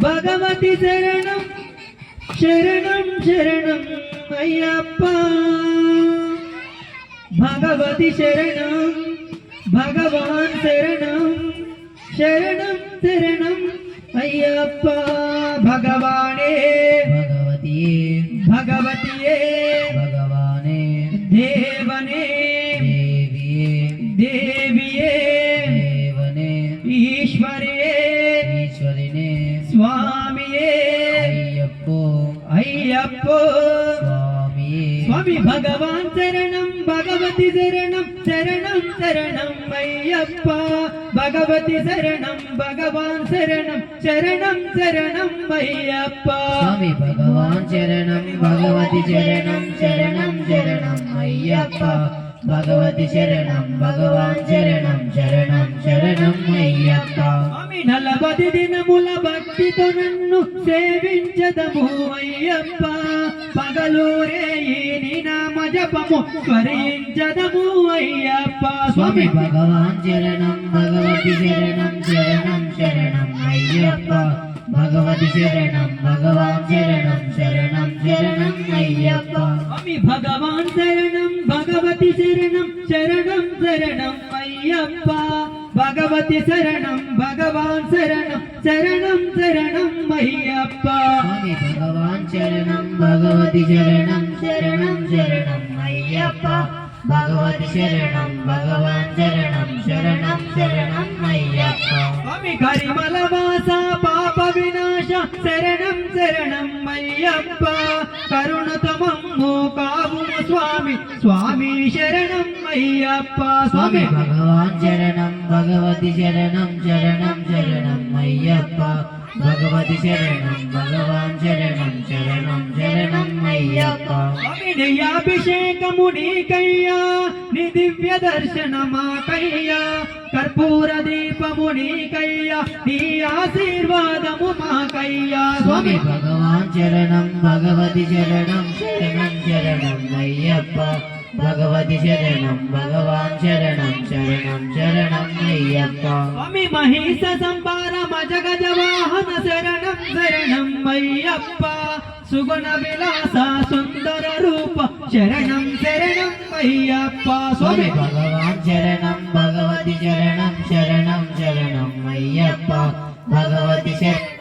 భగవతి శరణం శరణం శరణం అయ్యప్ప భగవతి శరణం భగవాన్ శరణం శరణం శరణం అయ్యప్ప భగవానే భగవతియే భగవతియే భగవానే దేవనే దేవియే దేవియే దేవనే ఈశ్వరియే ఈశ్వరినే స్వామియే అయ్యప్పో అయ్యప్పో స్వామియే స్వామి భగవాన్ శరణం భగవతి శరణం శరణం శరణం అయ్యప్ప భగవతి శరణం భగవాన్ శరణం శరణం శరణం అయ్యప్ప స్వామి భగవాన్ శరణం భగవతి శరణం శరణం శరణం అయ్యప్ప భగవతి శరణం భగవాన్ శరణం శరణం శరణం అయ్యప్ప స్వామి 40 దినముల భక్తితో నన్ను సేవించదము అయ్యప్ప పగలూరే ఈ నామ జపము స్మరించదము అయ్యప్ప స్వామి భగవాన్ శరణం భగవతి శరణం శరణం శరణం అయ్యప్ప భగవతి శరణం భగవాన్ శరణం శరణం శరణం అయ్యప్ప స్వామి భగవాన్ శరణం భగవతి శరణం శరణం శరణం అయ్యప్ప భగవతి శరణం భగవాన్ శరణం శరణం శరణం అయ్యప్ప స్వామి భగవాన్ శరణం భగవతి శరణం శరణం శరణం అయ్యప్ప భగవతి శరణం భగవాన్ శరణం శరణం శరణం అయ్యప్ప స్వామి కరిమల వాస పాప వినాశ శరణం శరణం అయ్యప్ప కరుణతమమ్ము కావుము స్వామి స్వామి శరణం అయ్యప్ప స్వామి భగవాన్ శరణం భగవతి శరణం శరణం శరణం అయ్యప్ప భగవతి శరణం భగవాన్ శరణం శరణం శరణం అయ్యప్ప స్వామి అభిషేకము నీకయ్యా నీ దివ్య దర్శనమాకయ్యా కర్పూర దీపము నీకయ్యా నీ ఆశీర్వాదము మాకయ్యా స్వామి భగవాన్ శరణం భగవతి శరణం శరణం శరణం అయ్యప్ప భగవతి శరణం భగవాన్ శరణం శరణం శరణం అయ్యప్ప స్వామి మహిష సంపార మజగజ వాహన శరణం శరణం అయ్యప్ప సుగుణ విలాస సుందర రూప శరణం శరణం అయ్యప్ప స్వామి భగవాన్ శరణం భగవతి శరణం శరణం శరణం అయ్యప్ప భగవతి శరణం